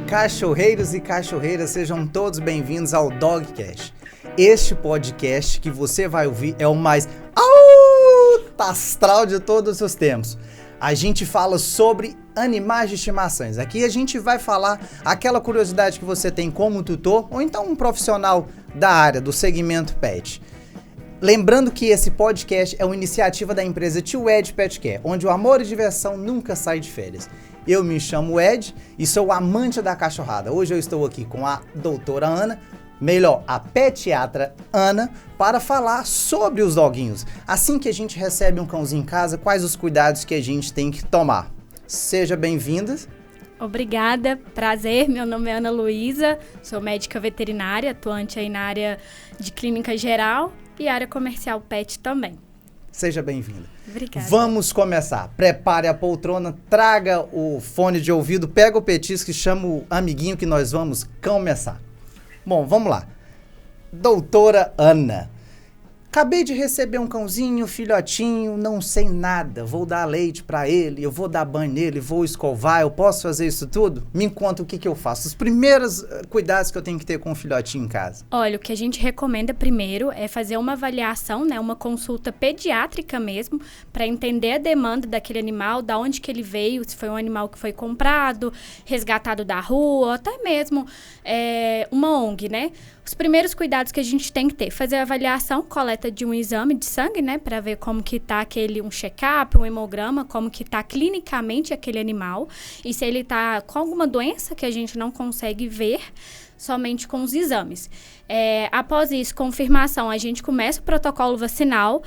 Cachorreiros e cachorreiras, sejam todos bem-vindos ao Dogcast. Este podcast que você vai ouvir é o mais alto astral de todos os tempos. A gente fala sobre animais de estimações. Aqui a gente vai falar aquela curiosidade que você tem como tutor ou então um profissional da área, do segmento pet. Lembrando que esse podcast é uma iniciativa da empresa Tio Ed Pet Care, onde o amor e diversão nunca sai de férias. Eu me chamo Ed e sou amante da cachorrada. Hoje eu estou aqui com a doutora Ana, melhor, a pediatra Ana, para falar sobre os doguinhos. Assim que a gente recebe um cãozinho em casa, quais os cuidados que a gente tem que tomar? Seja bem-vinda. Obrigada, prazer, meu nome é Ana Luísa, sou médica veterinária, atuante aí na área de clínica geral e área comercial pet também. Seja bem-vinda. Obrigada. Vamos começar. Prepare a poltrona, traga o fone de ouvido, pega o petisco e chama o amiguinho que nós vamos começar. Bom, vamos lá. Doutora Ana, acabei de receber um cãozinho, filhotinho, não sei nada. Vou dar leite pra ele, eu vou dar banho nele, vou escovar, eu posso fazer isso tudo? Me conta o que eu faço. Os primeiros cuidados que eu tenho que ter com o filhotinho em casa. Olha, o que a gente recomenda primeiro é fazer uma avaliação, né, uma consulta pediátrica mesmo, para entender a demanda daquele animal, da onde que ele veio, se foi um animal que foi comprado, resgatado da rua, até mesmo uma ONG, né? Os primeiros cuidados que a gente tem que ter, fazer a avaliação, coleta de um exame de sangue, né, para ver como que tá um check-up, um hemograma, como que tá clinicamente aquele animal e se ele tá com alguma doença que a gente não consegue ver somente com os exames. Após isso, confirmação, a gente começa o protocolo vacinal.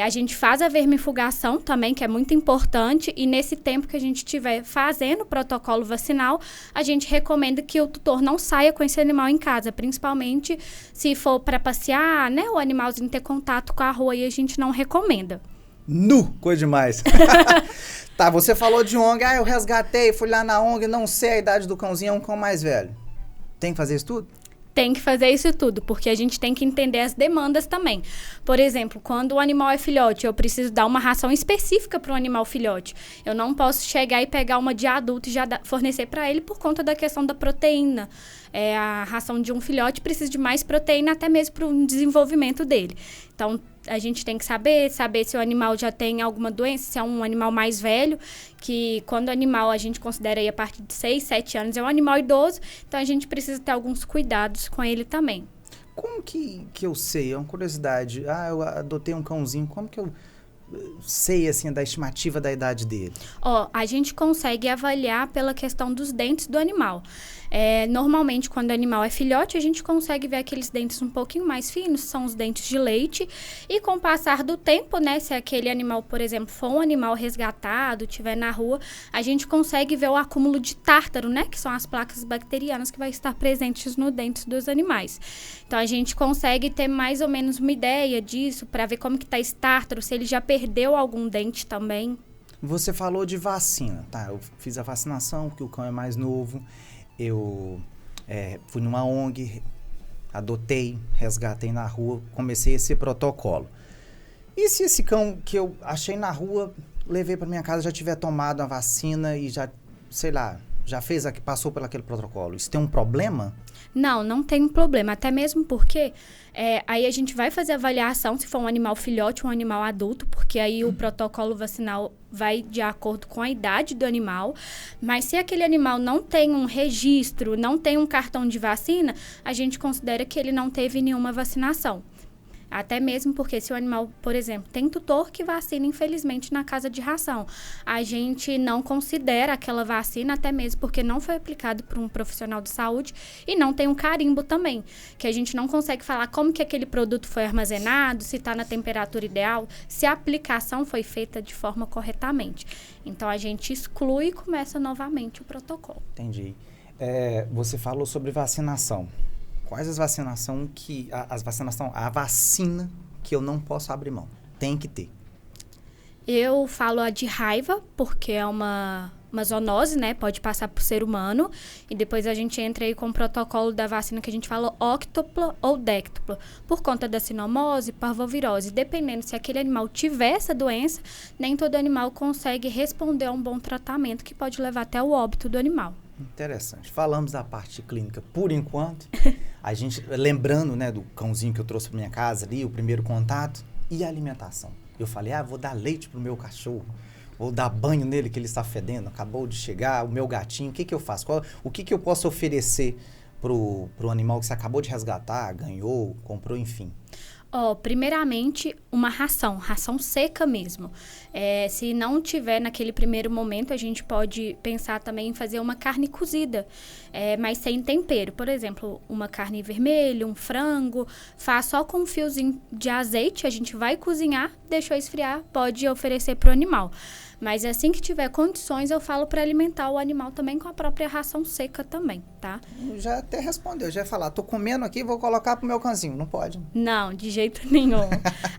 A gente faz a vermifugação também, que é muito importante, e nesse tempo que a gente estiver fazendo o protocolo vacinal, a gente recomenda que o tutor não saia com esse animal em casa, principalmente se for para passear, né, o animalzinho ter contato com a rua, e a gente não recomenda. Coisa demais. Tá, você falou de ONG, eu resgatei, fui lá na ONG, não sei a idade do cãozinho, é um cão mais velho. Tem que fazer isso tudo? Tem que fazer isso tudo, porque a gente tem que entender as demandas também. Por exemplo, quando o animal é filhote, eu preciso dar uma ração específica para o animal filhote. Eu não posso chegar e pegar uma de adulto e já fornecer para ele por conta da questão da proteína. A ração de um filhote precisa de mais proteína, até mesmo para o desenvolvimento dele. Então, a gente tem que saber se o animal já tem alguma doença, se é um animal mais velho, que quando o animal a gente considera aí a partir de 6, 7 anos, é um animal idoso, então a gente precisa ter alguns cuidados com ele também. Como que eu sei? É uma curiosidade. Eu adotei um cãozinho, como que eu sei, assim, da estimativa da idade dele? A gente consegue avaliar pela questão dos dentes do animal. Normalmente, quando o animal é filhote, a gente consegue ver aqueles dentes um pouquinho mais finos, são os dentes de leite. E com o passar do tempo, né, se aquele animal, por exemplo, for um animal resgatado, estiver na rua, a gente consegue ver o acúmulo de tártaro, né, que são as placas bacterianas que vai estar presentes no dente dos animais. Então, a gente consegue ter mais ou menos uma ideia disso, para ver como que está esse tártaro, se ele já perdeu algum dente também. Você falou de vacina, tá? Eu fiz a vacinação, porque o cão é mais novo. Eu fui numa ONG, adotei, resgatei na rua, comecei esse protocolo. E se esse cão que eu achei na rua, levei para minha casa, já tiver tomado a vacina e já, sei lá, já passou por aquele protocolo, isso tem um problema? Não tem um problema, até mesmo porque aí a gente vai fazer avaliação se for um animal filhote ou um animal adulto, porque aí o protocolo vacinal vai de acordo com a idade do animal, mas se aquele animal não tem um registro, não tem um cartão de vacina, a gente considera que ele não teve nenhuma vacinação. Até mesmo porque se o animal, por exemplo, tem tutor que vacina, infelizmente, na casa de ração. A gente não considera aquela vacina, até mesmo porque não foi aplicado por um profissional de saúde e não tem um carimbo também, que a gente não consegue falar como que aquele produto foi armazenado, se está na temperatura ideal, se a aplicação foi feita de forma corretamente. Então, a gente exclui e começa novamente o protocolo. Entendi. Você falou sobre vacinação. Quais a vacina que eu não posso abrir mão? Tem que ter. Eu falo a de raiva, porque é uma zoonose, né? Pode passar por ser humano. E depois a gente entra aí com o protocolo da vacina que a gente fala óctupla ou déctupla. Por conta da sinomose, parvovirose. Dependendo se aquele animal tiver essa doença, nem todo animal consegue responder a um bom tratamento, que pode levar até o óbito do animal. Interessante. Falamos da parte clínica por enquanto. A gente, lembrando, né, do cãozinho que eu trouxe para minha casa ali, o primeiro contato, e a alimentação. Eu falei, vou dar leite pro meu cachorro, vou dar banho nele que ele está fedendo, acabou de chegar, o meu gatinho, o que eu faço? O que eu posso oferecer pro animal que você acabou de resgatar, ganhou, comprou, enfim? Primeiramente, uma ração seca mesmo. Se não tiver naquele primeiro momento, a gente pode pensar também em fazer uma carne cozida, mas sem tempero. Por exemplo, uma carne vermelha, um frango, faz só com um fiozinho de azeite, a gente vai cozinhar, deixou esfriar, pode oferecer para o animal. Mas assim que tiver condições, eu falo para alimentar o animal também com a própria ração seca também, tá? Já até respondeu, já ia falar, tô comendo aqui, vou colocar pro meu cãozinho, não pode? Não, de jeito nenhum.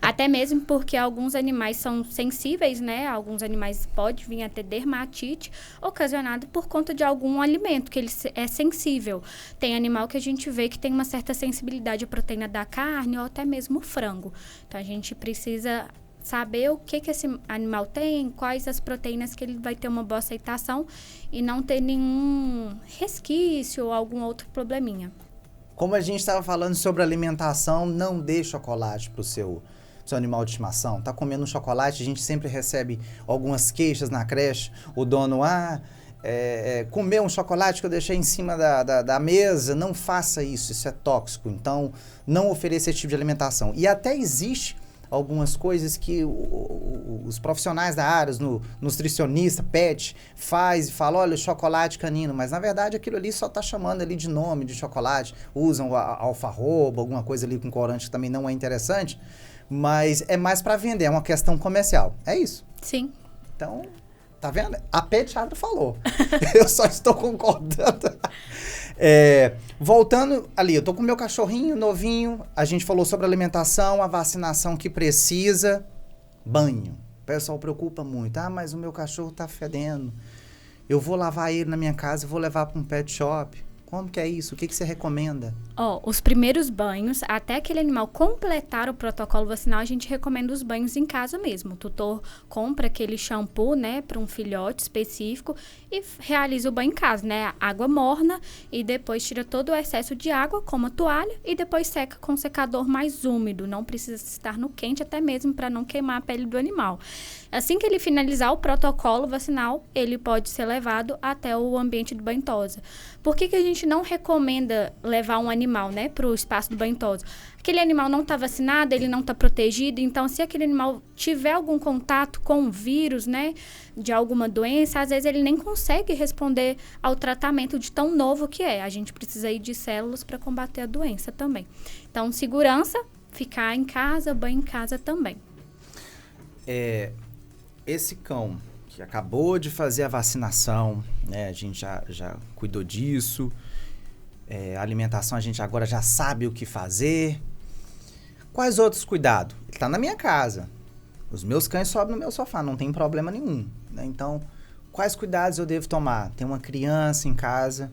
Até mesmo porque alguns animais são sensíveis, né? Alguns animais podem vir a ter dermatite ocasionada por conta de algum alimento que ele é sensível. Tem animal que a gente vê que tem uma certa sensibilidade à proteína da carne ou até mesmo o frango. Então, a gente precisa saber o que esse animal tem, quais as proteínas que ele vai ter uma boa aceitação e não ter nenhum resquício ou algum outro probleminha. Como a gente estava falando sobre alimentação, não dê chocolate para o seu animal de estimação. Tá comendo um chocolate, a gente sempre recebe algumas queixas na creche. O dono, comeu um chocolate que eu deixei em cima da mesa, não faça isso, isso é tóxico. Então, não ofereça esse tipo de alimentação. E até existe algumas coisas que os profissionais da área, nutricionista, pet, faz e fala, olha, chocolate canino, mas na verdade aquilo ali só está chamando ali de nome de chocolate, usam alfarroba, alguma coisa ali com corante que também não é interessante, mas é mais para vender, é uma questão comercial, é isso? Sim. Então, tá vendo? A pediatra falou, eu só estou concordando. Voltando ali, eu tô com o meu cachorrinho novinho, a gente falou sobre alimentação, a vacinação que precisa, banho. O pessoal preocupa muito, mas o meu cachorro tá fedendo, eu vou lavar ele na minha casa, vou levar para um pet shop. Como que é isso? O que você recomenda? Os primeiros banhos, até aquele animal completar o protocolo vacinal, a gente recomenda os banhos em casa mesmo. O tutor compra aquele shampoo, né, para um filhote específico e realiza o banho em casa, né? Água morna e depois tira todo o excesso de água com uma toalha e depois seca com um secador mais úmido. Não precisa estar no quente, até mesmo para não queimar a pele do animal. Assim que ele finalizar o protocolo vacinal, ele pode ser levado até o ambiente do banho-tosa. Por que a gente não recomenda levar um animal, né, para o espaço do banho-tosa? Aquele animal não está vacinado, ele não está protegido, então se aquele animal tiver algum contato com o vírus, né, de alguma doença, às vezes ele nem consegue responder ao tratamento de tão novo que é. A gente precisa ir de células para combater a doença também. Então, segurança, ficar em casa, banho em casa também. Esse cão que acabou de fazer a vacinação, né, a gente já cuidou disso, a alimentação a gente agora já sabe o que fazer. Quais outros cuidados? Ele está na minha casa, os meus cães sobem no meu sofá, não tem problema nenhum, né? Então, quais cuidados eu devo tomar? Tem uma criança em casa,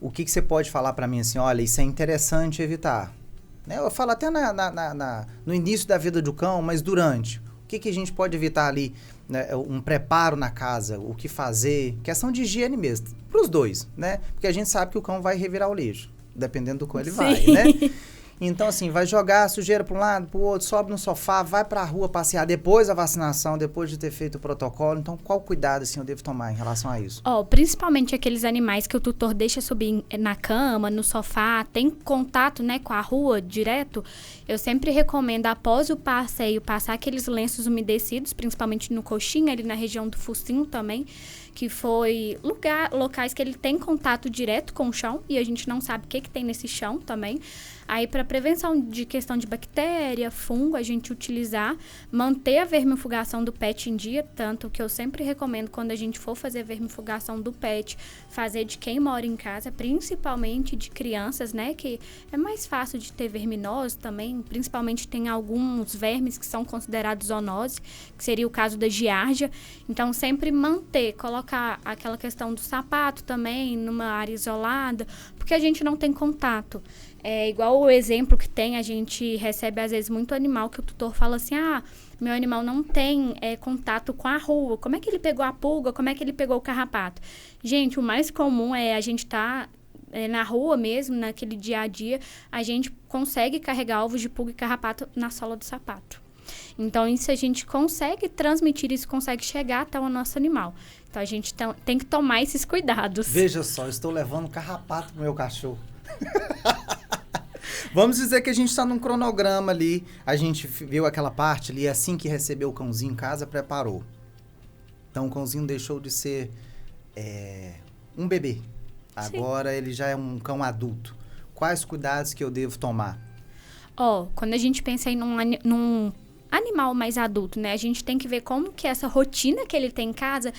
o que você pode falar para mim assim, olha, isso é interessante evitar? Né? Eu falo até no início da vida do cão, mas durante. O que a gente pode evitar ali, né, um preparo na casa, o que fazer, questão de higiene mesmo, para os dois, né? Porque a gente sabe que o cão vai revirar o lixo, dependendo do qual ele vai, né? Então, assim, vai jogar a sujeira para um lado, para o outro, sobe no sofá, vai para a rua passear depois da vacinação, depois de ter feito o protocolo. Então, qual cuidado, assim, eu devo tomar em relação a isso? Principalmente aqueles animais que o tutor deixa subir na cama, no sofá, tem contato, né, com a rua direto. Eu sempre recomendo, após o passeio, passar aqueles lenços umedecidos, principalmente no coxinho, ali na região do focinho também, que foi locais que ele tem contato direto com o chão e a gente não sabe o que tem nesse chão também. Aí, para prevenção de questão de bactéria, fungo, a gente utilizar, manter a vermifugação do pet em dia, tanto que eu sempre recomendo quando a gente for fazer a vermifugação do pet, fazer de quem mora em casa, principalmente de crianças, né, que é mais fácil de ter verminose também, principalmente tem alguns vermes que são considerados zoonose, que seria o caso da giardia. Então, sempre manter, colocar aquela questão do sapato também numa área isolada, porque a gente não tem contato. É igual o exemplo que tem, a gente recebe às vezes muito animal que o tutor fala assim, meu animal não tem contato com a rua, como é que ele pegou a pulga, como é que ele pegou o carrapato? Gente, o mais comum é a gente na rua mesmo, naquele dia a dia, a gente consegue carregar ovos de pulga e carrapato na sola do sapato. Então, isso a gente consegue transmitir, isso consegue chegar até o nosso animal. Então, a gente tem que tomar esses cuidados. Veja só, eu estou levando carrapato pro meu cachorro. Vamos dizer que a gente está num cronograma ali, a gente viu aquela parte ali, assim que recebeu o cãozinho em casa, preparou. Então, o cãozinho deixou de ser um bebê. Agora, ele já é um cão adulto. Quais cuidados que eu devo tomar? Quando a gente pensa em num animal mais adulto, né? A gente tem que ver como que essa rotina que ele tem em casa,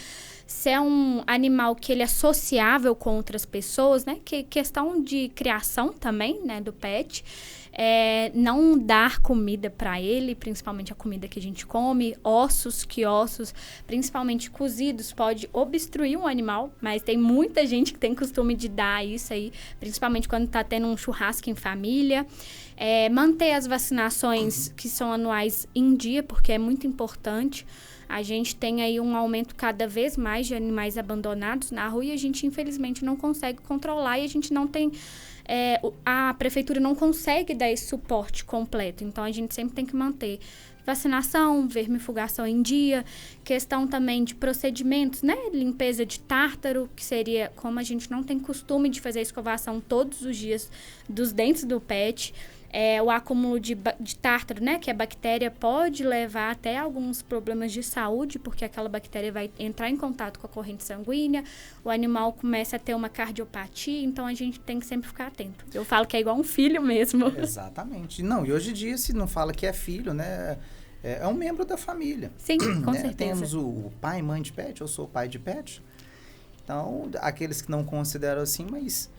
se é um animal que ele é sociável com outras pessoas, né? Que questão de criação também, né? Do pet. Não dar comida para ele, principalmente a comida que a gente come, ossos, principalmente cozidos, pode obstruir um animal, mas tem muita gente que tem costume de dar isso aí, principalmente quando tá tendo um churrasco em família. Manter as vacinações que são anuais em dia, porque é muito importante. A gente tem aí um aumento cada vez mais de animais abandonados na rua e a gente, infelizmente, não consegue controlar e a gente não tem... a prefeitura não consegue dar esse suporte completo. Então, a gente sempre tem que manter vacinação, vermifugação em dia, questão também de procedimentos, né? Limpeza de tártaro, que seria como a gente não tem costume de fazer a escovação todos os dias dos dentes do pet. O acúmulo de tártaro, né, que a bactéria pode levar até alguns problemas de saúde, porque aquela bactéria vai entrar em contato com a corrente sanguínea, o animal começa a ter uma cardiopatia, então a gente tem que sempre ficar atento. Eu falo que é igual um filho mesmo. Exatamente. Não, e hoje em dia, se não fala que é filho, né, é um membro da família. Sim, com certeza. Temos o pai e mãe de pet, eu sou o pai de pet, então, aqueles que não consideram assim, mas...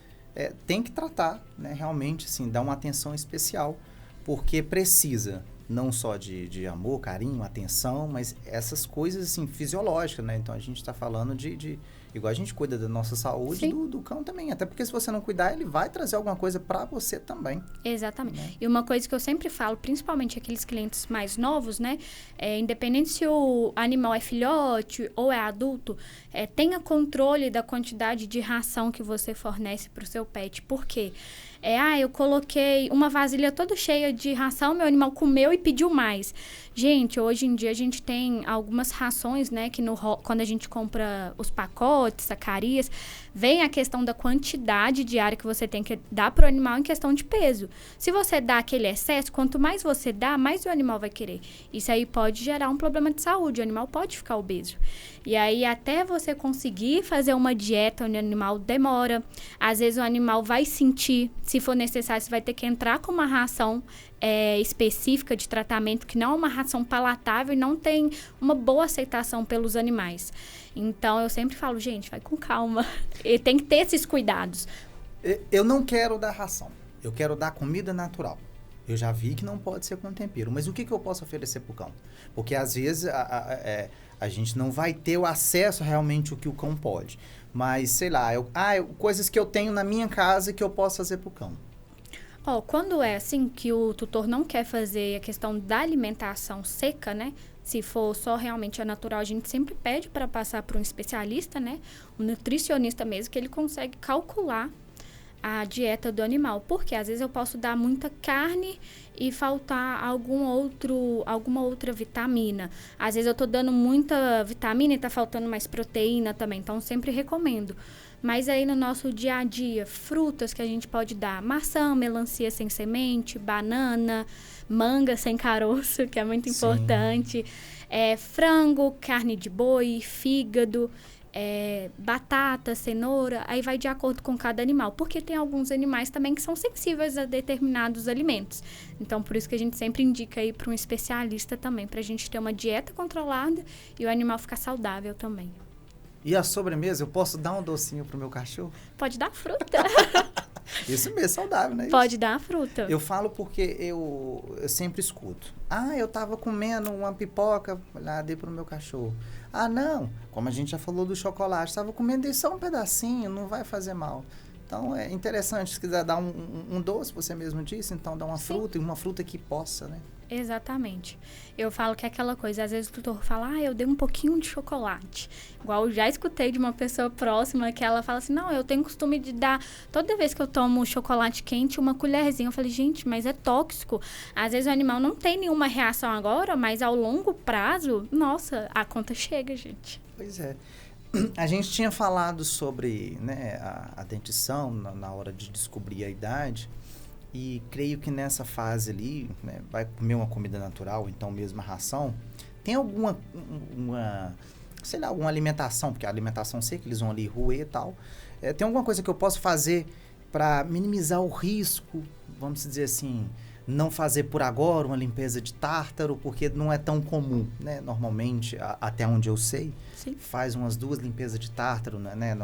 tem que tratar, né, realmente, assim, dar uma atenção especial, porque precisa não só de amor, carinho, atenção, mas essas coisas, assim, fisiológicas, né? Então, a gente está falando igual a gente cuida da nossa saúde, do cão também. Até porque se você não cuidar, ele vai trazer alguma coisa para você também. Exatamente. Né? E uma coisa que eu sempre falo, principalmente aqueles clientes mais novos, né? Independente se o animal é filhote ou é adulto, tenha controle da quantidade de ração que você fornece para o seu pet. Por quê? Eu coloquei uma vasilha toda cheia de ração, meu animal comeu e pediu mais. Gente, hoje em dia a gente tem algumas rações, né, que quando a gente compra os pacotes, sacarias, vem a questão da quantidade diária que você tem que dar para o animal em questão de peso. Se você dá aquele excesso, quanto mais você dá, mais o animal vai querer. Isso aí pode gerar um problema de saúde, o animal pode ficar obeso. E aí, até você conseguir fazer uma dieta onde o animal demora, às vezes o animal vai sentir, se for necessário, você vai ter que entrar com uma ração específica de tratamento, que não é uma ração palatável e não tem uma boa aceitação pelos animais. Então, eu sempre falo, gente, vai com calma. E tem que ter esses cuidados. Eu não quero dar ração. Eu quero dar comida natural. Eu já vi que não pode ser com tempero. Mas o que eu posso oferecer pro cão? Porque, às vezes, a gente não vai ter o acesso realmente ao que o cão pode. Mas, sei lá, coisas que eu tenho na minha casa que eu posso fazer pro cão. Quando é assim que o tutor não quer fazer a questão da alimentação seca, né? Se for só realmente a natural, a gente sempre pede para passar para um especialista, né? Um nutricionista mesmo, que ele consegue calcular a dieta do animal. Porque às vezes eu posso dar muita carne e faltar alguma outra vitamina. Às vezes eu tô dando muita vitamina e tá faltando mais proteína também. Então, sempre recomendo. Mas aí no nosso dia a dia, frutas que a gente pode dar, maçã, melancia sem semente, banana, manga sem caroço, que é muito importante, frango, carne de boi, fígado, batata, cenoura, aí vai de acordo com cada animal, porque tem alguns animais também que são sensíveis a determinados alimentos. Então, por isso que a gente sempre indica aí para um especialista também, para a gente ter uma dieta controlada e o animal ficar saudável também. E a sobremesa, eu posso dar um docinho pro meu cachorro? Pode dar fruta. Isso mesmo, saudável, né? Pode dar fruta. Eu falo porque eu sempre escuto. Eu tava comendo uma pipoca, lá dei pro meu cachorro. Não, como a gente já falou do chocolate, tava comendo só um pedacinho, não vai fazer mal. Então, é interessante, se quiser dar um doce, você mesmo disse, então dá uma Sim. fruta, e uma fruta que possa, né? Exatamente. Eu falo que é aquela coisa, às vezes o tutor fala, eu dei um pouquinho de chocolate. Igual eu já escutei de uma pessoa próxima que ela fala assim, não, eu tenho costume de dar, toda vez que eu tomo chocolate quente, uma colherzinha. Eu falei, gente, mas é tóxico. Às vezes o animal não tem nenhuma reação agora, mas ao longo prazo, nossa, a conta chega, gente. Pois é. A gente tinha falado sobre, né, a dentição na hora de descobrir a idade. E creio que nessa fase ali, né, vai comer uma comida natural, então mesmo a ração, tem alguma, sei lá, alguma alimentação, porque a alimentação sei que eles vão ali roer e tal. Tem alguma coisa que eu posso fazer para minimizar o risco, vamos dizer assim, não fazer por agora uma limpeza de tártaro, porque não é tão comum, né? Normalmente, até onde eu sei, Sim. faz umas 2 limpezas de tártaro, né,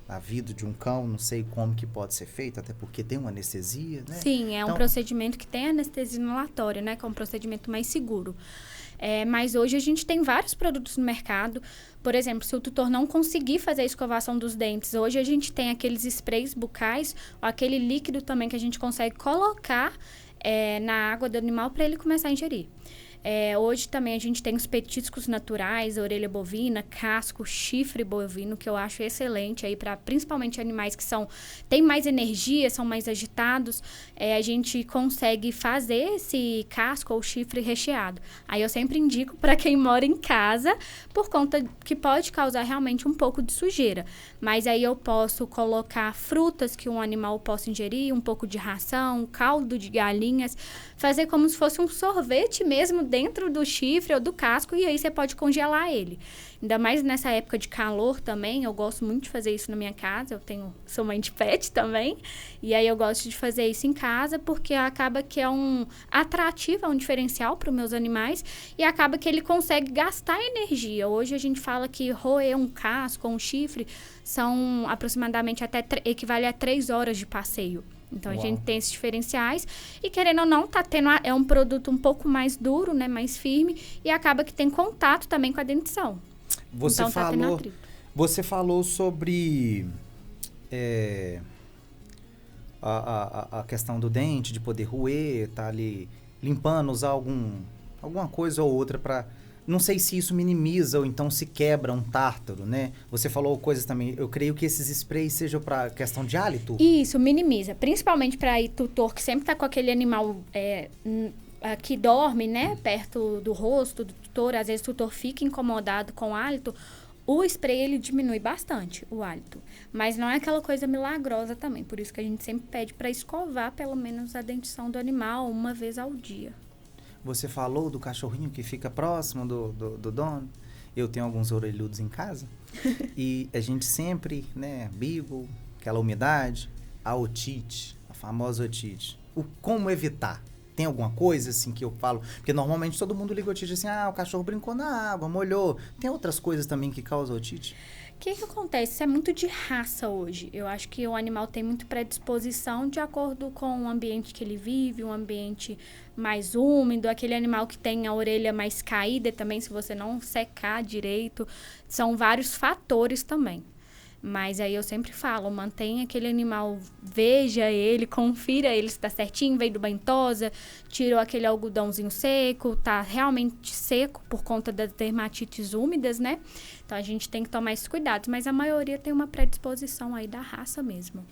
na vida de um cão, não sei como que pode ser feito, até porque tem uma anestesia, né? Sim, é então, um procedimento que tem anestesia inalatória, né? Que é um procedimento mais seguro. Mas hoje a gente tem vários produtos no mercado. Por exemplo, se o tutor não conseguir fazer a escovação dos dentes, hoje a gente tem aqueles sprays bucais, ou aquele líquido também que a gente consegue colocar na água do animal para ele começar a ingerir. Hoje também a gente tem os petiscos naturais, orelha bovina, casco, chifre bovino, que eu acho excelente aí para principalmente animais que têm mais energia, são mais agitados. A gente consegue fazer esse casco ou chifre recheado. Aí eu sempre indico para quem mora em casa, por conta que pode causar realmente um pouco de sujeira. Mas aí eu posso colocar frutas que um animal possa ingerir, um pouco de ração, caldo de galinhas, fazer como se fosse um sorvete mesmo dentro do chifre ou do casco, e aí você pode congelar ele. Ainda mais nessa época de calor também, eu gosto muito de fazer isso na minha casa, sou mãe de pet também, e aí eu gosto de fazer isso em casa, porque acaba que é um atrativo, é um diferencial para os meus animais, e acaba que ele consegue gastar energia. Hoje a gente fala que roer um casco ou um chifre são aproximadamente equivale a 3 horas de passeio. Então, Uau. A gente tem esses diferenciais e, querendo ou não, é um produto um pouco mais duro, né, mais firme, e acaba que tem contato também com a dentição. Você falou sobre a questão do dente, de poder roer, tá ali limpando, usar alguma coisa ou outra para... Não sei se isso minimiza ou então se quebra um tártaro, né? Você falou coisas também. Eu creio que esses sprays sejam para questão de hálito. Isso, minimiza. Principalmente para tutor que sempre tá com aquele animal que dorme, né? Perto do rosto do tutor. Às vezes o tutor fica incomodado com o hálito. O spray, ele diminui bastante o hálito. Mas não é aquela coisa milagrosa também. Por isso que a gente sempre pede para escovar pelo menos a dentição do animal uma vez ao dia. Você falou do cachorrinho que fica próximo do dono. Eu tenho alguns orelhudos em casa. E a gente sempre, né, beagle, aquela umidade, a otite, a famosa otite. Como evitar? Tem alguma coisa assim que eu falo? Porque normalmente todo mundo liga otite assim, o cachorro brincou na água, molhou. Tem outras coisas também que causam otite? O que acontece? Isso é muito de raça hoje. Eu acho que o animal tem muito predisposição de acordo com o ambiente que ele vive, um ambiente mais úmido, aquele animal que tem a orelha mais caída também, se você não secar direito. São vários fatores também. Mas aí eu sempre falo, mantenha aquele animal, veja ele, confira ele se tá certinho, veio do banho-tosa, tirou aquele algodãozinho seco, tá realmente seco por conta das dermatites úmidas, né? Então a gente tem que tomar esses cuidados, mas a maioria tem uma predisposição aí da raça mesmo.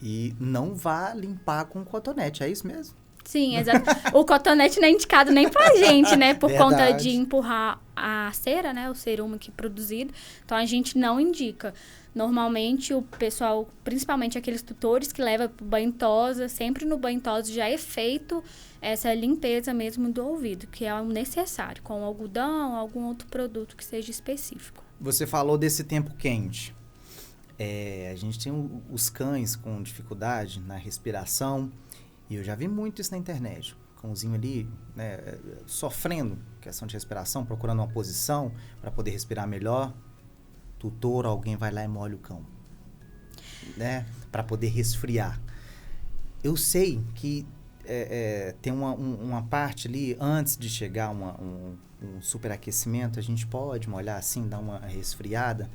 E não vá limpar com cotonete, é isso mesmo? Sim, exato. O cotonete não é indicado nem pra gente, né? Por Verdade. conta de empurrar a cera, né? O cerume que é produzido. Então, a gente não indica. Normalmente, o pessoal, principalmente aqueles tutores que levam pro banho-tosa, sempre no banho-tosa já é feito essa limpeza mesmo do ouvido, que é o necessário, com algodão, algum outro produto que seja específico. Você falou desse tempo quente. A gente tem os cães com dificuldade na respiração. E eu já vi muito isso na internet. O cãozinho ali, né, sofrendo questão de respiração, procurando uma posição para poder respirar melhor. Tutor, alguém vai lá e molha o cão, né, para poder resfriar. Eu sei que tem uma parte ali, antes de chegar um superaquecimento, a gente pode molhar assim, dar uma resfriada,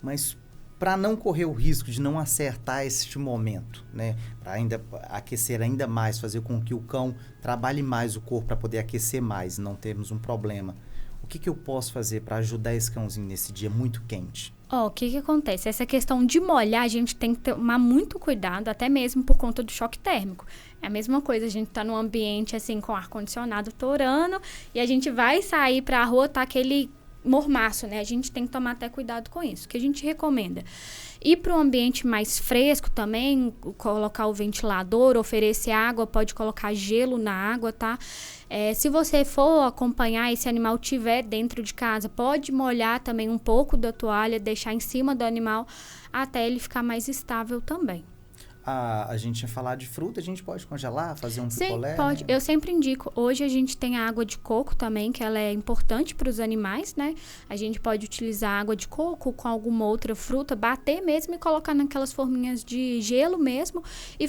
mas para não correr o risco de não acertar este momento, né? Para ainda aquecer ainda mais, fazer com que o cão trabalhe mais o corpo para poder aquecer mais, não termos um problema. O que eu posso fazer para ajudar esse cãozinho nesse dia muito quente? O que acontece? Essa questão de molhar, a gente tem que tomar muito cuidado, até mesmo por conta do choque térmico. É a mesma coisa, a gente tá num ambiente assim com ar-condicionado torando e a gente vai sair pra rua, tá aquele mormaço, né? A gente tem que tomar até cuidado com isso. O que a gente recomenda? Ir para um ambiente mais fresco também, colocar o ventilador, oferecer água, pode colocar gelo na água, tá? Se você for acompanhar, esse animal tiver dentro de casa, pode molhar também um pouco da toalha, deixar em cima do animal, até ele ficar mais estável também. A gente ia falar de fruta, a gente pode congelar, fazer um picolé? Sim, pode. Né? Eu sempre indico. Hoje a gente tem a água de coco também, que ela é importante para os animais, né? A gente pode utilizar água de coco com alguma outra fruta, bater mesmo e colocar naquelas forminhas de gelo mesmo e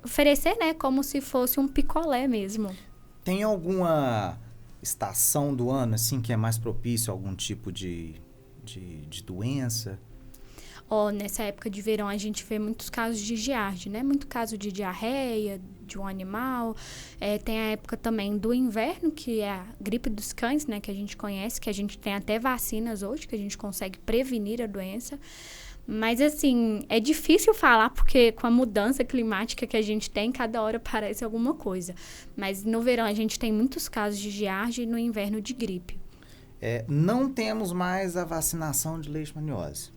oferecer, né? Como se fosse um picolé mesmo. Tem alguma estação do ano, assim, que é mais propício a algum tipo de doença? Nessa época de verão a gente vê muitos casos de giardia, né? Muito caso de diarreia de um animal. Tem a época também do inverno, que é a gripe dos cães, né? Que a gente conhece, que a gente tem até vacinas hoje, que a gente consegue prevenir a doença. Mas, assim, é difícil falar, porque com a mudança climática que a gente tem, cada hora parece alguma coisa. Mas no verão a gente tem muitos casos de giardia e no inverno de gripe. Não temos mais a vacinação de leishmaniose.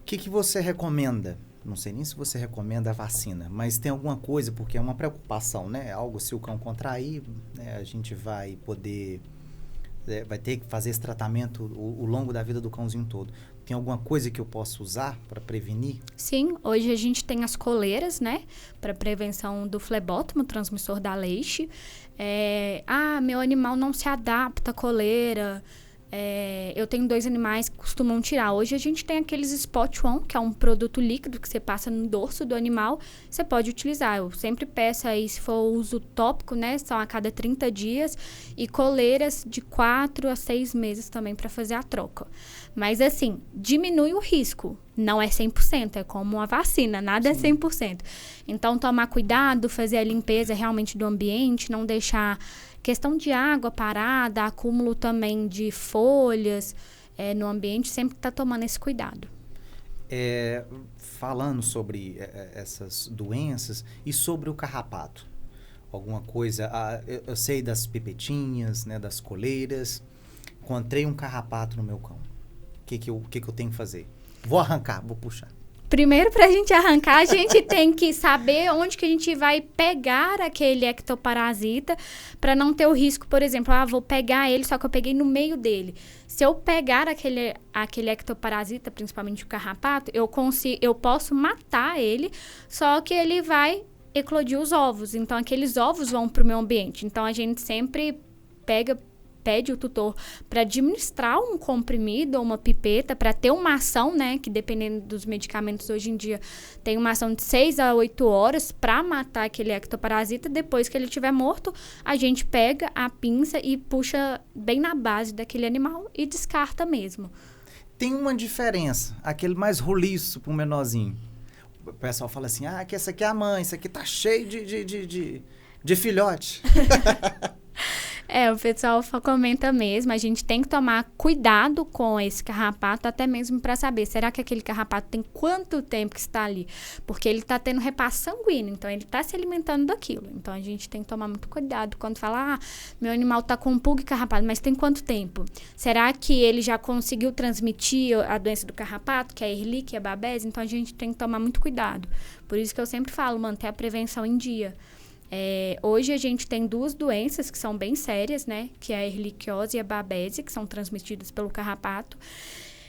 O que você recomenda? Não sei nem se você recomenda a vacina, mas tem alguma coisa, porque é uma preocupação, né? Algo, se o cão contrair, né, a gente vai poder... vai ter que fazer esse tratamento o longo da vida do cãozinho todo. Tem alguma coisa que eu possa usar para prevenir? Sim, hoje a gente tem as coleiras, né? Para prevenção do flebótomo, transmissor da leixe. Meu animal não se adapta à coleira. Eu tenho 2 animais que costumam tirar. Hoje a gente tem aqueles Spot On, que é um produto líquido que você passa no dorso do animal. Você pode utilizar. Eu sempre peço aí, se for uso tópico, né? São a cada 30 dias. E coleiras de 4 a 6 meses também para fazer a troca. Mas assim, diminui o risco. Não é 100%, é como uma vacina, nada Sim. É 100%. Então, tomar cuidado, fazer a limpeza realmente do ambiente, não deixar... Questão de água parada, acúmulo também de folhas no ambiente, sempre está tomando esse cuidado. Falando sobre essas doenças e sobre o carrapato, alguma coisa, eu sei das pipetinhas, né, das coleiras, encontrei um carrapato no meu cão, o que eu tenho que fazer? Vou arrancar, vou puxar. Primeiro, para a gente arrancar, a gente tem que saber onde que a gente vai pegar aquele ectoparasita para não ter o risco, por exemplo, vou pegar ele, só que eu peguei no meio dele. Se eu pegar aquele ectoparasita, principalmente o carrapato, eu posso matar ele, só que ele vai eclodir os ovos. Então, aqueles ovos vão para o meu ambiente. Então, a gente sempre pede o tutor para administrar um comprimido ou uma pipeta para ter uma ação, né, que dependendo dos medicamentos hoje em dia, tem uma ação de 6 a 8 horas para matar aquele ectoparasita. Depois que ele estiver morto, a gente pega a pinça e puxa bem na base daquele animal e descarta mesmo. Tem uma diferença, aquele mais roliço para o menorzinho. O pessoal fala assim, que essa aqui é a mãe, isso aqui tá cheio de filhote. O pessoal comenta mesmo, a gente tem que tomar cuidado com esse carrapato, até mesmo para saber, será que aquele carrapato tem quanto tempo que está ali? Porque ele está tendo repasse sanguíneo, então ele está se alimentando daquilo. Então a gente tem que tomar muito cuidado quando fala, meu animal está com pulga e carrapato, mas tem quanto tempo? Será que ele já conseguiu transmitir a doença do carrapato, que é a Ehrlichia babesi? Então a gente tem que tomar muito cuidado. Por isso que eu sempre falo, manter a prevenção em dia. Hoje a gente tem 2 doenças que são bem sérias, né? Que é a erliquiose e a babesi, que são transmitidas pelo carrapato.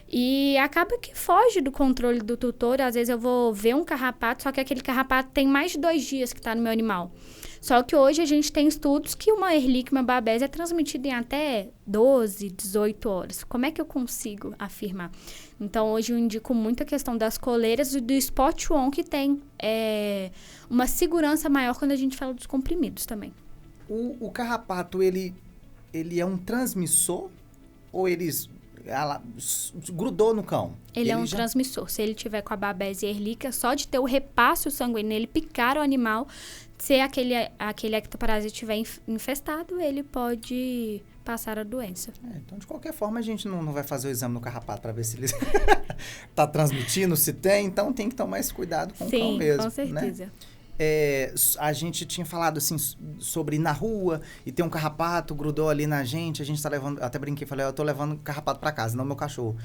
E acaba que foge do controle do tutor. Às vezes eu vou ver um carrapato, só que aquele carrapato tem mais de 2 dias que está no meu animal. Só que hoje a gente tem estudos que uma Ehrlichia e uma babesi é transmitida em até 12, 18 horas. Como é que eu consigo afirmar? Então, hoje eu indico muito a questão das coleiras e do Spot On, que tem uma segurança maior quando a gente fala dos comprimidos também. O carrapato, ele é um transmissor ou eles ela grudou no cão. Ele é um transmissor. Se ele tiver com a Babésia ehrlichia, só de ter o repasse sanguíneo, ele picar o animal, se aquele ectoparasita estiver infestado, ele pode passar a doença. Então, de qualquer forma, a gente não vai fazer o exame no carrapato para ver se ele está transmitindo, se tem. Então, tem que tomar esse cuidado com o cão mesmo. Com certeza. Né? A gente tinha falado assim sobre ir na rua e ter um carrapato, grudou ali na gente, a gente tá levando, até brinquei, falei, eu tô levando carrapato para casa, não meu cachorro.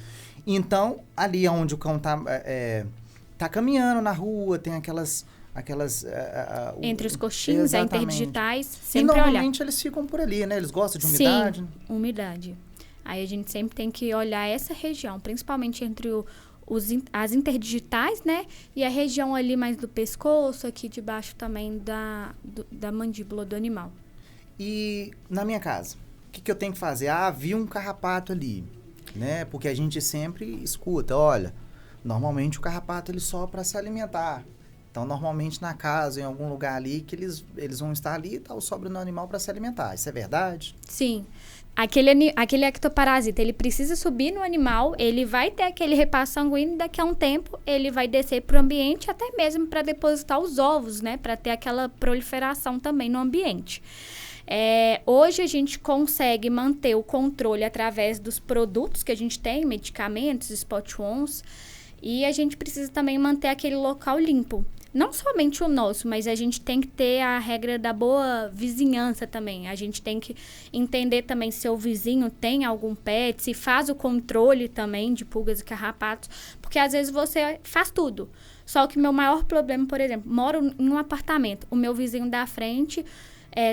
Então, ali onde o cão tá caminhando na rua, tem aquelas entre os coxinhos, interdigitais, sempre e normalmente olhar. eles ficam por ali, né? Eles gostam de umidade. Sim, umidade. Aí a gente sempre tem que olhar essa região, principalmente entre as interdigitais, né? E a região ali mais do pescoço, aqui debaixo também da mandíbula do animal. E na minha casa, o que eu tenho que fazer? Vi um carrapato ali, né? Porque a gente sempre escuta, olha, normalmente o carrapato ele só para se alimentar. Então, normalmente na casa, em algum lugar ali, que eles vão estar ali e tal, sobra no animal para se alimentar. Isso é verdade? Sim. Aquele ectoparasita, ele precisa subir no animal, ele vai ter aquele repasse sanguíneo, daqui a um tempo ele vai descer para o ambiente, até mesmo para depositar os ovos, né? Para ter aquela proliferação também no ambiente. Hoje a gente consegue manter o controle através dos produtos que a gente tem, medicamentos, spot-ons, e a gente precisa também manter aquele local limpo. Não somente o nosso, mas a gente tem que ter a regra da boa vizinhança também. A gente tem que entender também se o vizinho tem algum pet, se faz o controle também de pulgas e carrapatos, porque às vezes você faz tudo. Só que o meu maior problema, por exemplo, moro em um apartamento, o meu vizinho da frente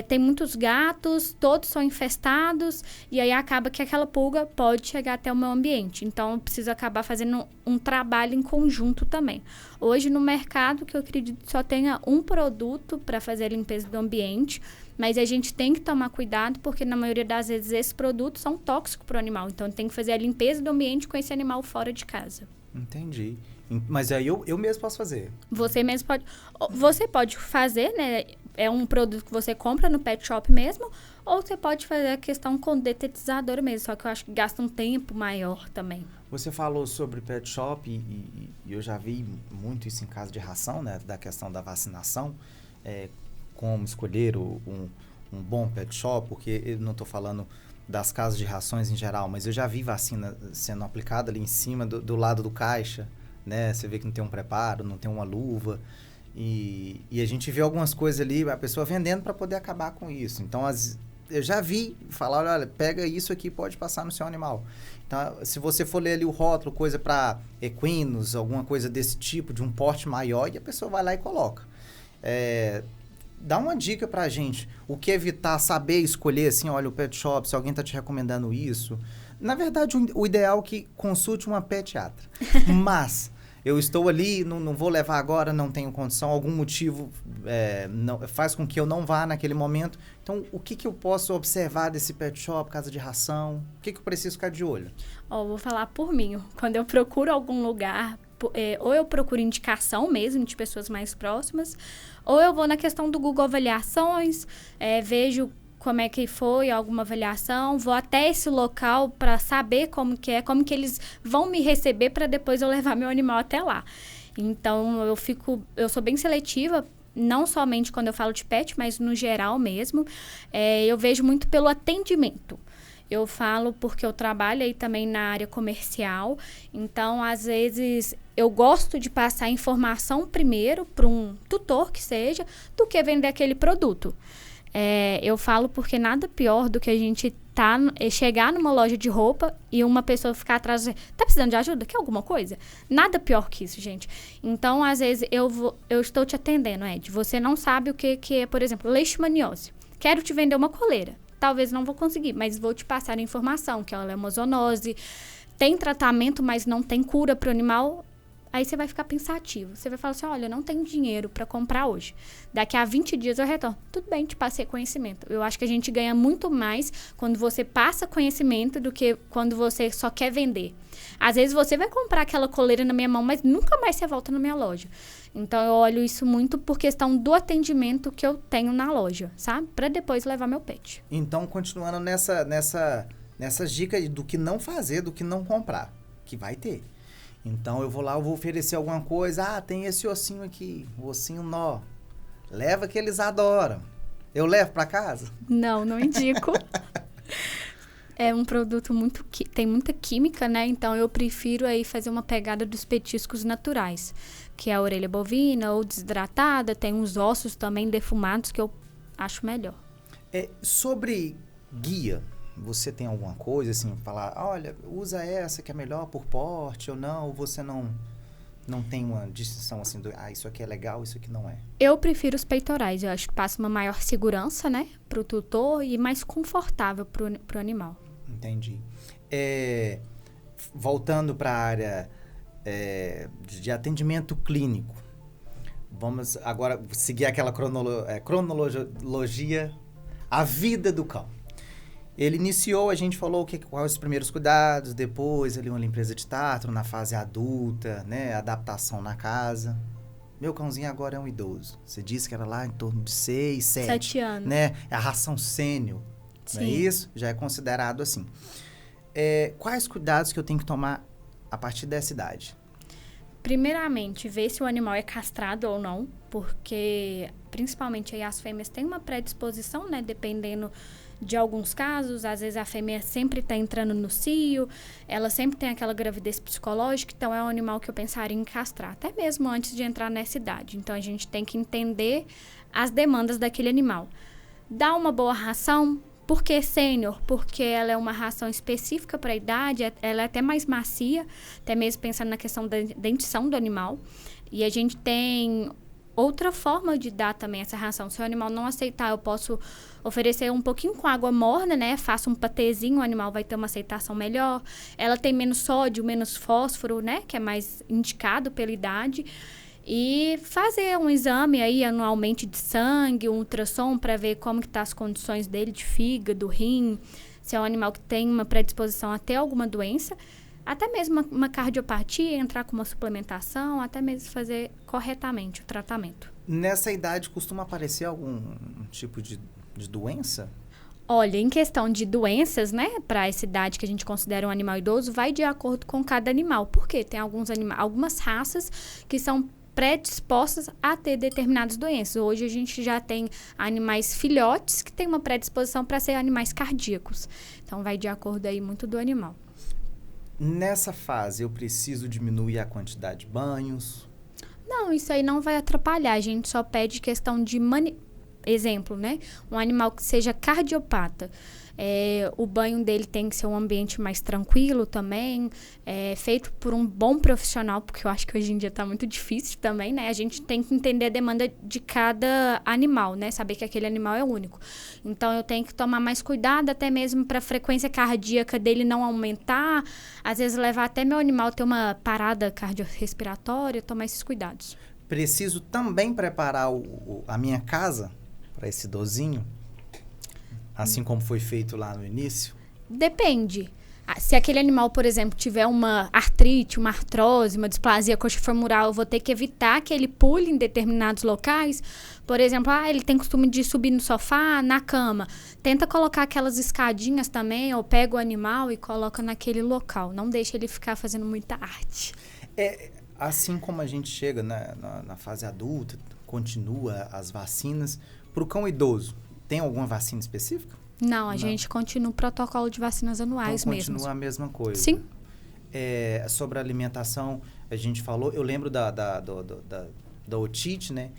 tem muitos gatos, todos são infestados, e aí acaba que aquela pulga pode chegar até o meu ambiente. Então, eu preciso acabar fazendo um trabalho em conjunto também. Hoje, no mercado, que eu acredito só tenha um produto para fazer a limpeza do ambiente, mas a gente tem que tomar cuidado, porque na maioria das vezes esses produtos são tóxicos para o animal. Então, tem que fazer a limpeza do ambiente com esse animal fora de casa. Entendi. Mas aí eu mesmo posso fazer? Você mesmo pode. Você pode fazer, né? É um produto que você compra no pet shop mesmo, ou você pode fazer a questão com detetizador mesmo, só que eu acho que gasta um tempo maior também. Você falou sobre pet shop e eu já vi muito isso em caso de ração, né? Da questão da vacinação, como escolher um bom pet shop, porque eu não estou falando das casas de rações em geral, mas eu já vi vacina sendo aplicada ali em cima do lado do caixa, né? Você vê que não tem um preparo, não tem uma luva. E a gente vê algumas coisas ali, a pessoa vendendo para poder acabar com isso. Então, eu já vi falar, olha, pega isso aqui, pode passar no seu animal. Então, se você for ler ali o rótulo, coisa para equinos, alguma coisa desse tipo, de um porte maior, e a pessoa vai lá e coloca. Dá uma dica pra gente, o que evitar, saber escolher, assim, olha, o pet shop, se alguém tá te recomendando isso. Na verdade, o ideal é que consulte uma pediatra. Mas eu estou ali, não vou levar agora, não tenho condição, algum motivo faz com que eu não vá naquele momento. Então, o que eu posso observar desse pet shop, casa de ração? O que eu preciso ficar de olho? Vou falar por mim. Quando eu procuro algum lugar, ou eu procuro indicação mesmo de pessoas mais próximas, ou eu vou na questão do Google Avaliações, vejo como é que foi alguma avaliação, vou até esse local para saber como que eles vão me receber para depois eu levar meu animal até lá. Então, eu sou bem seletiva, não somente quando eu falo de pet, mas no geral mesmo. Eu vejo muito pelo atendimento. Eu falo porque eu trabalho aí também na área comercial, então, às vezes, eu gosto de passar a informação primeiro para um tutor que seja, do que vender aquele produto. Eu falo porque nada pior do que a gente chegar numa loja de roupa e uma pessoa ficar atrás e dizer, tá precisando de ajuda? Quer alguma coisa? Nada pior que isso, gente. Então, às vezes, eu estou te atendendo, Ed. Você não sabe o que é, por exemplo, leishmaniose. Quero te vender uma coleira. Talvez não vou conseguir, mas vou te passar a informação, que ela é uma zoonose, tem tratamento, mas não tem cura para o animal. Aí você vai ficar pensativo. Você vai falar assim, olha, eu não tenho dinheiro para comprar hoje. Daqui a 20 dias eu retorno. Tudo bem, te passei conhecimento. Eu acho que a gente ganha muito mais quando você passa conhecimento do que quando você só quer vender. Às vezes você vai comprar aquela coleira na minha mão, mas nunca mais você volta na minha loja. Então, eu olho isso muito por questão do atendimento que eu tenho na loja, sabe? Para depois levar meu pet. Então, continuando nessa nessas dicas do que não fazer, do que não comprar, que vai ter. Então, eu vou lá, eu vou oferecer alguma coisa. Ah, tem esse ossinho aqui, o ossinho nó. Leva que eles adoram. Eu levo para casa? Não, não indico. É um produto tem muita química, né? Então, eu prefiro aí fazer uma pegada dos petiscos naturais, que é a orelha bovina ou desidratada. Tem uns ossos também defumados que eu acho melhor. Sobre guia, você tem alguma coisa assim, falar, olha, usa essa que é melhor por porte ou não, ou você não tem uma distinção assim, isso aqui é legal, isso aqui não é? Eu prefiro os peitorais, eu acho que passa uma maior segurança, né, pro tutor e mais confortável pro animal. Entendi. Voltando para a área de atendimento clínico, vamos agora seguir aquela cronologia, a vida do cão. Ele iniciou, a gente falou quais os primeiros cuidados, depois ali uma limpeza de tártaro na fase adulta, né, adaptação na casa. Meu cãozinho agora é um idoso. Você disse que era lá em torno de 6, 7 anos. Né? É a ração sênior, não é isso? Já é considerado assim. Quais cuidados que eu tenho que tomar a partir dessa idade? Primeiramente, ver se o animal é castrado ou não, porque principalmente aí as fêmeas têm uma predisposição, né, dependendo de alguns casos. Às vezes a fêmea sempre está entrando no cio, ela sempre tem aquela gravidez psicológica, então é um animal que eu pensaria em castrar, até mesmo antes de entrar nessa idade. Então a gente tem que entender as demandas daquele animal. Dar uma boa ração. Por que sênior? Porque ela é uma ração específica para a idade, ela é até mais macia, até mesmo pensando na questão da dentição do animal. E a gente tem outra forma de dar também essa ração. Se o animal não aceitar, eu posso oferecer um pouquinho com água morna, né? Faço um patezinho, o animal vai ter uma aceitação melhor. Ela tem menos sódio, menos fósforo, né? Que é mais indicado pela idade. E fazer um exame aí anualmente de sangue, um ultrassom para ver como que tá as condições dele de fígado, rim, se é um animal que tem uma predisposição a ter alguma doença, até mesmo uma cardiopatia, entrar com uma suplementação, até mesmo fazer corretamente o tratamento. Nessa idade costuma aparecer algum tipo de doença? Olha, em questão de doenças, né, para essa idade que a gente considera um animal idoso, vai de acordo com cada animal. Por quê? Tem algumas raças que são predispostas a ter determinadas doenças. Hoje a gente já tem animais filhotes que têm uma predisposição para ser animais cardíacos. Então vai de acordo aí muito do animal. Nessa fase eu preciso diminuir a quantidade de banhos? Não, isso aí não vai atrapalhar. A gente só pede questão de exemplo, né? Um animal que seja cardiopata. O banho dele tem que ser um ambiente mais tranquilo também, feito por um bom profissional, porque eu acho que hoje em dia está muito difícil também, né? A gente tem que entender a demanda de cada animal, né? Saber que aquele animal é único. Então, eu tenho que tomar mais cuidado, até mesmo para a frequência cardíaca dele não aumentar, às vezes levar até meu animal a ter uma parada cardiorrespiratória, tomar esses cuidados. Preciso também preparar a minha casa para esse idosinho? Assim como foi feito lá no início? Depende. Se aquele animal, por exemplo, tiver uma artrite, uma artrose, uma displasia coxofemoral, eu vou ter que evitar que ele pule em determinados locais. Por exemplo, ele tem costume de subir no sofá, na cama. Tenta colocar aquelas escadinhas também, ou pega o animal e coloca naquele local. Não deixa ele ficar fazendo muita arte. Assim como a gente chega na fase adulta, continua as vacinas, para o cão idoso, tem alguma vacina específica? Não, a gente continua o protocolo de vacinas anuais então, mesmo. Continua a mesma coisa? Sim. Sobre a alimentação, a gente falou, eu lembro da otite, né?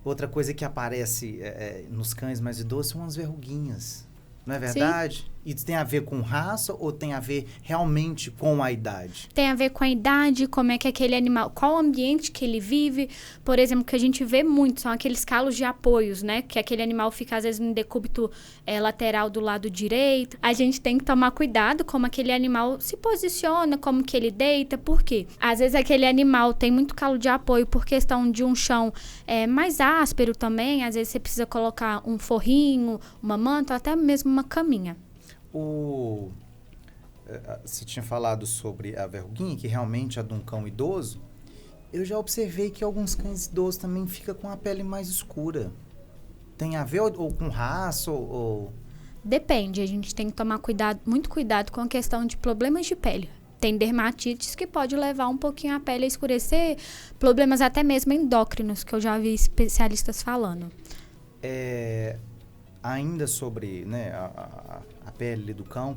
Outra coisa que aparece nos cães mais idosos são as verruguinhas, não é verdade? Sim. E tem a ver com raça ou tem a ver realmente com a idade? Tem a ver com a idade, como é que aquele animal, qual o ambiente que ele vive. Por exemplo, que a gente vê muito são aqueles calos de apoios, né? Que aquele animal fica às vezes no decúbito lateral do lado direito. A gente tem que tomar cuidado como aquele animal se posiciona, como que ele deita. Por quê? Às vezes aquele animal tem muito calo de apoio por questão de um chão mais áspero também. Às vezes você precisa colocar um forrinho, uma manta, ou até mesmo uma caminha. Você tinha falado sobre a verruguinha, que realmente é de um cão idoso. Eu já observei que alguns cães idosos também ficam com a pele mais escura. Tem a ver ou com raça ou... Depende, a gente tem que tomar muito cuidado com a questão de problemas de pele. Tem dermatites que pode levar um pouquinho a pele a escurecer, problemas até mesmo endócrinos, que eu já vi especialistas falando. Ainda sobre, né, a pele do cão,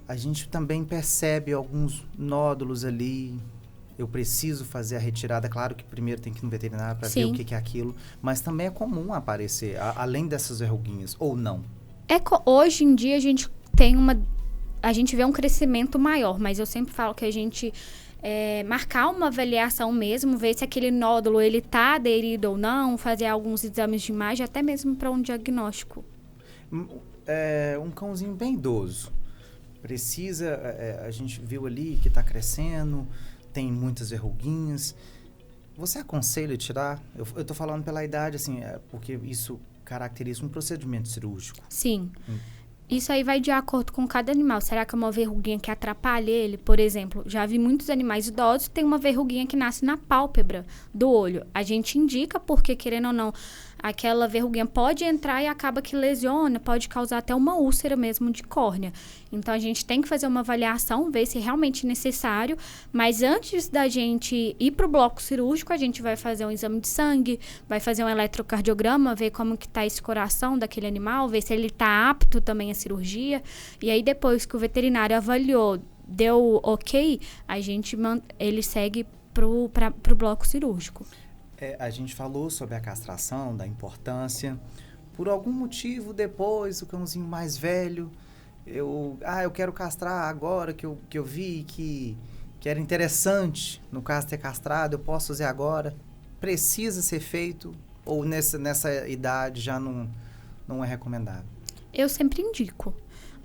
a gente também percebe alguns nódulos ali. Eu preciso fazer a retirada. Claro que primeiro tem que ir no veterinário para ver o que é aquilo. Mas também é comum aparecer, além dessas verruguinhas, ou não? Hoje em dia a gente vê um crescimento maior, mas eu sempre falo que a gente marcar uma avaliação mesmo, ver se aquele nódulo ele tá aderido ou não, fazer alguns exames de imagem, até mesmo para um diagnóstico. Um cãozinho bem idoso. Precisa, a gente viu ali que está crescendo, tem muitas verruguinhas. Você aconselha tirar? Eu tô falando pela idade, assim, porque isso caracteriza um procedimento cirúrgico. Sim. Isso aí vai de acordo com cada animal. Será que é uma verruguinha que atrapalha ele? Por exemplo, já vi muitos animais idosos que tem uma verruguinha que nasce na pálpebra do olho. A gente indica porque, querendo ou não, aquela verruguinha pode entrar e acaba que lesiona, pode causar até uma úlcera mesmo de córnea. Então, a gente tem que fazer uma avaliação, ver se é realmente necessário. Mas antes da gente ir para o bloco cirúrgico, a gente vai fazer um exame de sangue, vai fazer um eletrocardiograma, ver como que está esse coração daquele animal, ver se ele está apto também à cirurgia. E aí, depois que o veterinário avaliou, deu ok, ele segue para o bloco cirúrgico. A gente falou sobre a castração, da importância. Por algum motivo, depois, o cãozinho mais velho, eu quero castrar agora que eu vi que era interessante, no caso, ter castrado, eu posso fazer agora. Precisa ser feito ou nessa idade já não é recomendável? Eu sempre indico.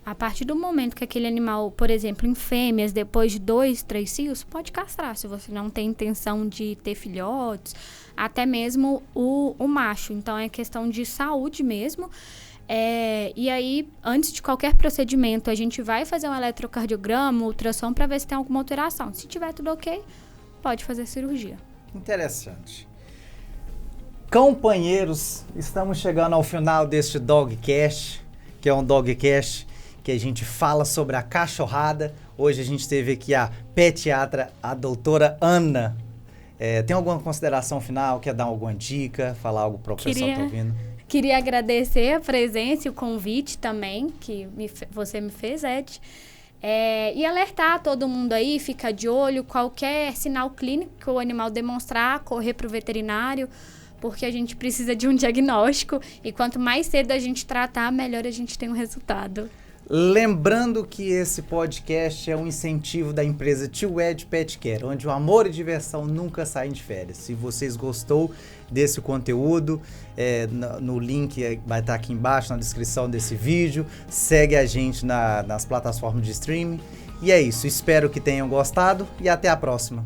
A partir do momento que aquele animal, por exemplo, em fêmeas, depois de 2, 3 cios, pode castrar, se você não tem intenção de ter filhotes, até mesmo o macho. Então, é questão de saúde mesmo. E aí, antes de qualquer procedimento, a gente vai fazer um eletrocardiograma, ultrassom, para ver se tem alguma alteração. Se tiver tudo ok, pode fazer cirurgia. Interessante. Companheiros, estamos chegando ao final deste Dogcast, que é um Dogcast que a gente fala sobre a cachorrada. Hoje a gente teve aqui a pediatra, a doutora Ana. Tem alguma consideração final? Quer dar alguma dica? Falar algo para o pessoal que está ouvindo? Queria agradecer a presença e o convite também que você me fez, Ed. E alertar todo mundo aí, fica de olho, qualquer sinal clínico que o animal demonstrar, correr para o veterinário, porque a gente precisa de um diagnóstico e quanto mais cedo a gente tratar, melhor a gente tem um resultado. Lembrando que esse podcast é um incentivo da empresa Tio Ed Pet Care, onde o amor e diversão nunca saem de férias. Se vocês gostou desse conteúdo, no link vai estar aqui embaixo, na descrição desse vídeo. Segue a gente nas plataformas de streaming. E é isso, espero que tenham gostado e até a próxima.